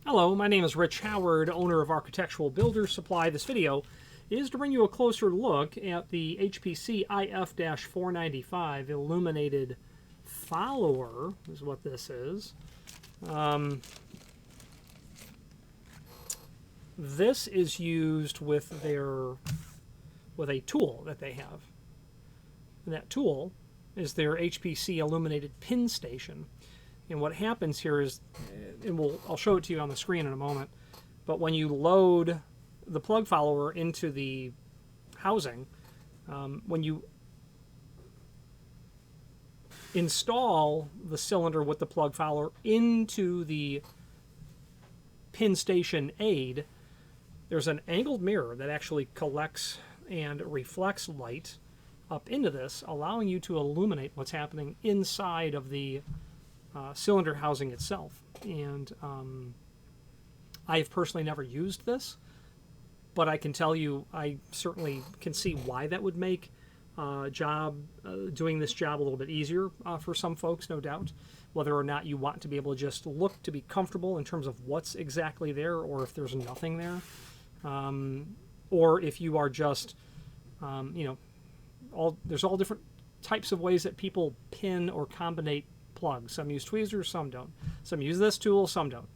Hello, my name is Rich Howard, owner of Architectural Builders Supply. This video is to bring you a closer look at the HPC IF-495 Illuminated Follower, is what this is. This is used with a tool that they have. And that tool is their HPC Illuminated Pin Station. And what happens here is, and I'll show it to you on the screen in a moment, but when you load the plug follower into the housing, when you install the cylinder with the plug follower into the pin station aid, there's an angled mirror that actually collects and reflects light up into this, allowing you to illuminate what's happening inside of the cylinder housing itself. And I have personally never used this, but I can tell you I certainly can see why that would make doing this job a little bit easier for some folks, no doubt. Whether or not you want to be able to just look to be comfortable in terms of what's exactly there, or if there's nothing there, or if you are just, there's all different types of ways that people pin or combine plugs. Some use tweezers, some don't. Some use this tool, some don't.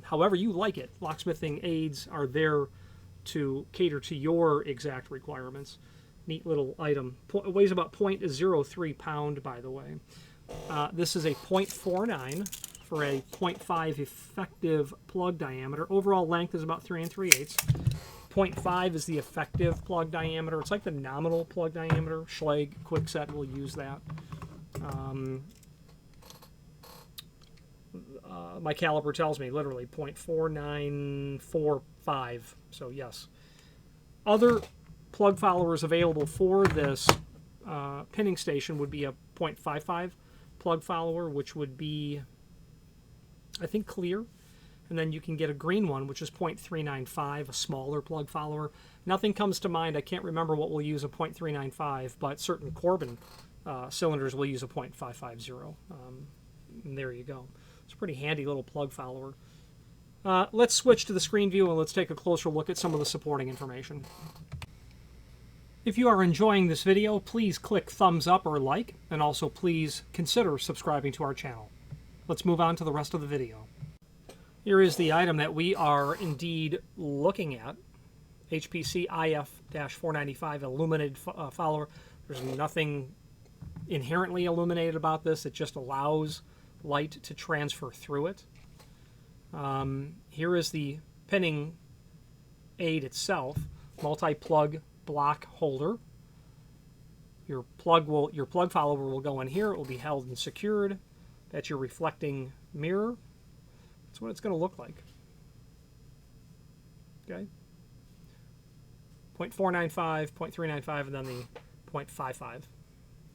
However you like it, locksmithing aids are there to cater to your exact requirements. Neat little item. It weighs about 0.03 pound, by the way. This is a 0.49 for a 0.5 effective plug diameter. Overall length is about 3 3/8. 0.5 is the effective plug diameter. It's like the nominal plug diameter. Schlage Kwikset will use that. My caliper tells me literally 0.4945. So yes. Other plug followers available for this pinning station would be a 0.55 plug follower, which would be, I think, clear. And then you can get a green one, which is 0.395, a smaller plug follower. Nothing comes to mind. I can't remember what we'll use a 0.395, but certain Corbin cylinders will use a 0.550. And there you go. It's a pretty handy little plug follower. Let's switch to the screen view and let's take a closer look at some of the supporting information. If you are enjoying this video, please click thumbs up or like, and also please consider subscribing to our channel. Let's move on to the rest of the video. Here is the item that we are indeed looking at. HPC IF-495 Illuminated Follower. There's nothing inherently illuminated about this. It just allows light to transfer through it. Here is the pinning aid itself. Multi-plug block holder. Your plug follower will go in here. It will be held and secured. That's your reflecting mirror. That's what it's going to look like. Okay. 0.495, 0.395, and then the 0.55.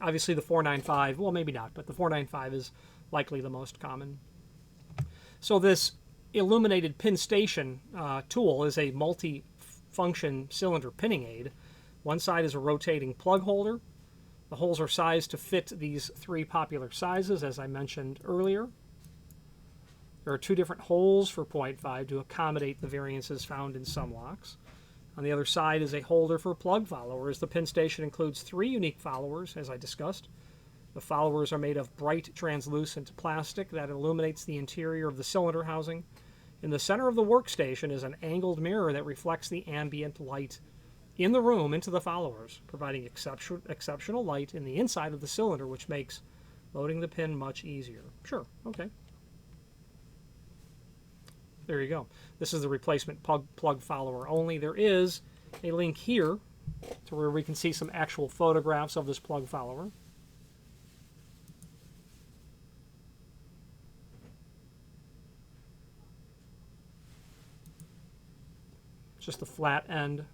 Obviously the 495, well maybe not, but the 495 is likely the most common. So this illuminated pin station tool is a multi-function cylinder pinning aid. One side is a rotating plug holder. The holes are sized to fit these three popular sizes, as I mentioned earlier. There are two different holes for 0.5 to accommodate the variances found in some locks. On the other side is a holder for plug followers. The pin station includes 3 unique followers, as I discussed. The followers are made of bright translucent plastic that illuminates the interior of the cylinder housing. In the center of the workstation is an angled mirror that reflects the ambient light in the room into the followers, providing exceptional light in the inside of the cylinder, which makes loading the pin much easier. Sure, okay. There you go. This is the replacement plug follower only. There is a link here to where we can see some actual photographs of this plug follower. Just the flat end.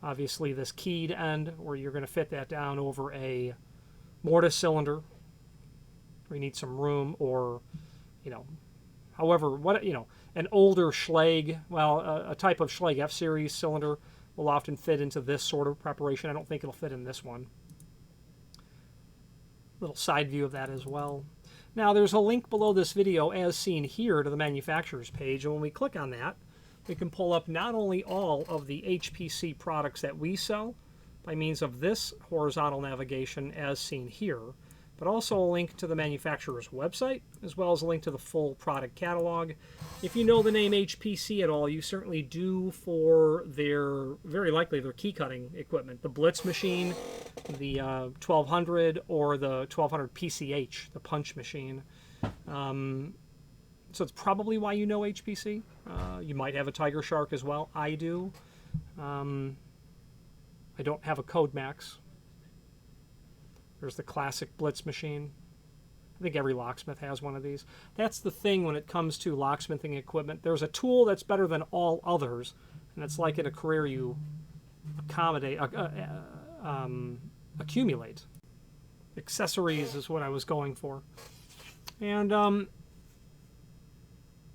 Obviously this keyed end where you're going to fit that down over a mortise cylinder where you need some room, or however, an older Schlage, well, a type of Schlage F-Series cylinder will often fit into this sort of preparation. I don't think it'll fit in this one. Little side view of that as well. Now there's a link below this video as seen here to the manufacturer's page, and when we click on that, we can pull up not only all of the HPC products that we sell by means of this horizontal navigation as seen here, but also a link to the manufacturer's website, as well as a link to the full product catalog. If you know the name HPC at all, you certainly do for very likely their key cutting equipment, the Blitz machine, the 1200, or the 1200 PCH, the punch machine. So it's probably why you know HPC. You might have a Tiger Shark as well. I do. I don't have a CodeMax. There's the classic Blitz machine. I think every locksmith has one of these. That's the thing when it comes to locksmithing equipment. There's a tool that's better than all others, and it's like in a career you accumulate. Accessories is what I was going for. And,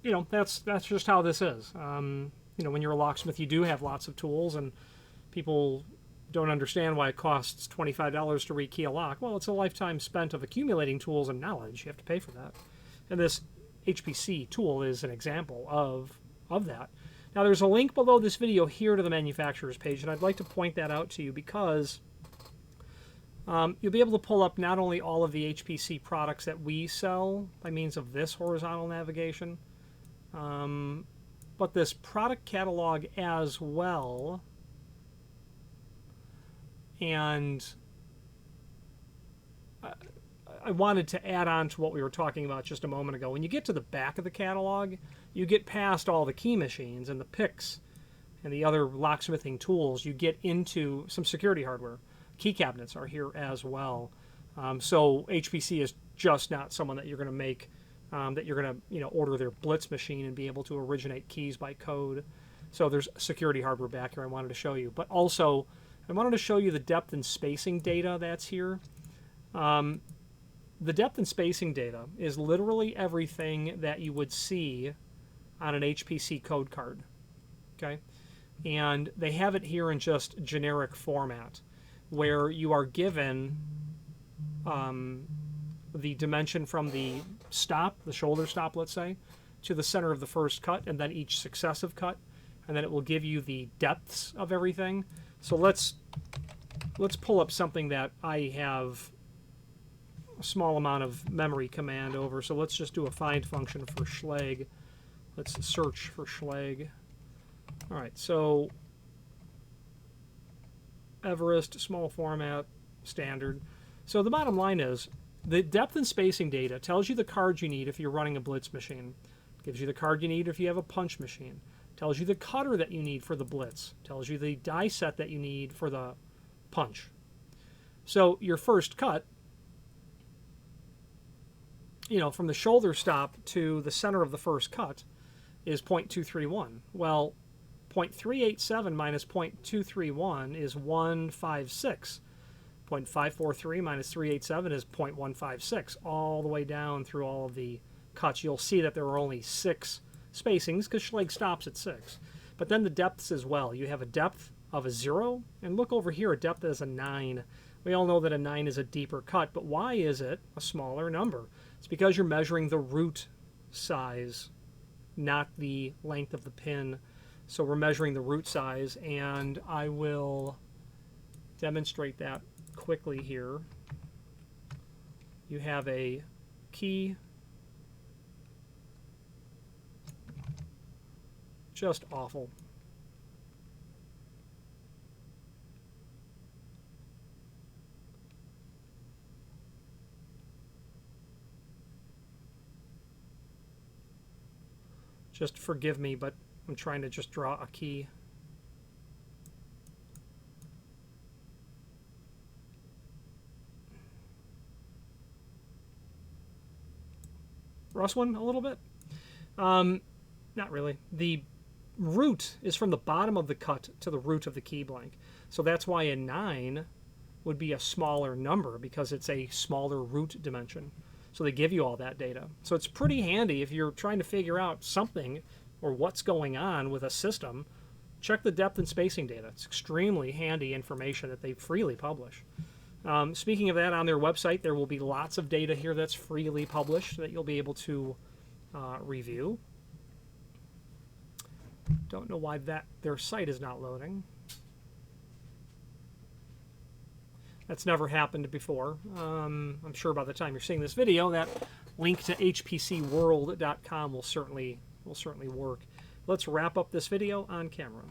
you know, that's just how this is. You know, when you're a locksmith, you do have lots of tools, and people don't understand why it costs $25 to rekey a lock. Well, it's a lifetime spent of accumulating tools and knowledge. You have to pay for that. And this HPC tool is an example of that. Now, there's a link below this video here to the manufacturer's page, and I'd like to point that out to you because you'll be able to pull up not only all of the HPC products that we sell by means of this horizontal navigation, but this product catalog as well. And I wanted to add on to what we were talking about just a moment ago. When you get to the back of the catalog, you get past all the key machines and the picks and the other locksmithing tools. You get into some security hardware. Key cabinets are here as well. So HPC is just not someone that you're going to make, that you're going to order their Blitz machine and be able to originate keys by code. So there's security hardware back here I wanted to show you. But also, I wanted to show you the depth and spacing data that's here. The depth and spacing data is literally everything that you would see on an HPC code card. Okay? And they have it here in just generic format, where you are given the dimension from the stop, the shoulder stop, let's say, to the center of the first cut, and then each successive cut, and then it will give you the depths of everything. So let's pull up something that I have a small amount of memory command over. So let's just do a find function for Schlage. Let's search for Schlage. All right, so Everest, small format, standard. So the bottom line is the depth and spacing data tells you the card you need if you're running a Blitz machine. Gives you the card you need if you have a punch machine. Tells you the cutter that you need for the Blitz. Tells you the die set that you need for the punch. So your first cut, from the shoulder stop to the center of the first cut is 0.231. Well, 0.387 minus 0.231 is 156. 0.543 minus 387 is 0.156. All the way down through all of the cuts, you'll see that there are only 6 spacings because Schlage stops at 6. But then the depths as well. You have a depth of a 0, and look over here, a depth as a 9. We all know that a 9 is a deeper cut, but why is it a smaller number? It's because you're measuring the root size, not the length of the pin. So we're measuring the root size, and I will demonstrate that quickly here. You have a key. Just awful. Just forgive me, but I'm trying to just draw a key. Rust one a little bit? Not really. The root is from the bottom of the cut to the root of the key blank. So that's why a 9 would be a smaller number, because it's a smaller root dimension. So they give you all that data. So it's pretty handy if you're trying to figure out something or what's going on with a system. Check the depth and spacing data. It's extremely handy information that they freely publish. Speaking of that, on their website, there will be lots of data here that's freely published that you'll be able to review. Don't know why their site is not loading. That's never happened before. I'm sure by the time you're seeing this video, that link to hpcworld.com will certainly work. Let's wrap up this video on camera.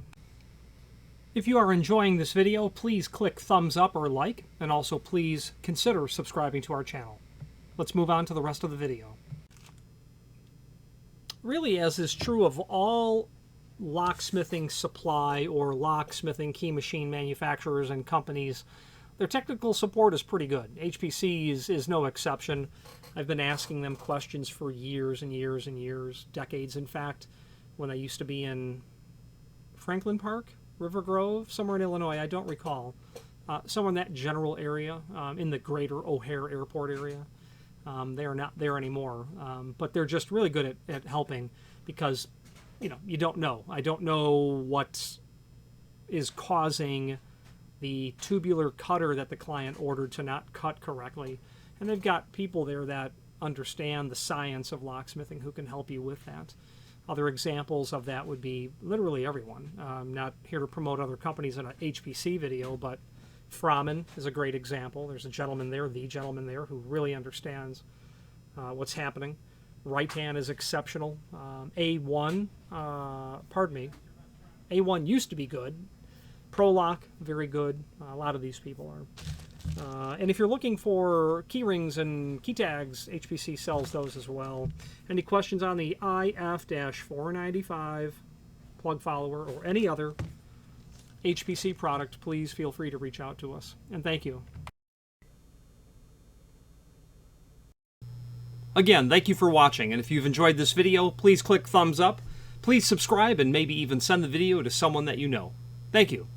If you are enjoying this video, please click thumbs up or like, and also please consider subscribing to our channel. Let's move on to the rest of the video. Really, as is true of all locksmithing supply or locksmithing key machine manufacturers and companies, their technical support is pretty good. HPC is no exception. I've been asking them questions for years and years and years, decades in fact, when I used to be in Franklin Park, River Grove, somewhere in Illinois, I don't recall. Somewhere in that general area, in the greater O'Hare Airport area. They are not there anymore, but they're just really good at helping because, you don't know. I don't know what is causing the tubular cutter that the client ordered to not cut correctly. And they've got people there that understand the science of locksmithing who can help you with that. Other examples of that would be literally everyone. I'm not here to promote other companies in an HPC video, but Fromen is a great example. There's a gentleman there, the gentleman there, who really understands what's happening. Right-hand is exceptional. A1 used to be good. ProLock, very good. A lot of these people are. And if you're looking for key rings and key tags, HPC sells those as well. Any questions on the IF-495 plug follower or any other HPC product, please feel free to reach out to us. And thank you. Again, thank you for watching, and if you've enjoyed this video, please click thumbs up, please subscribe, and maybe even send the video to someone that you know. Thank you.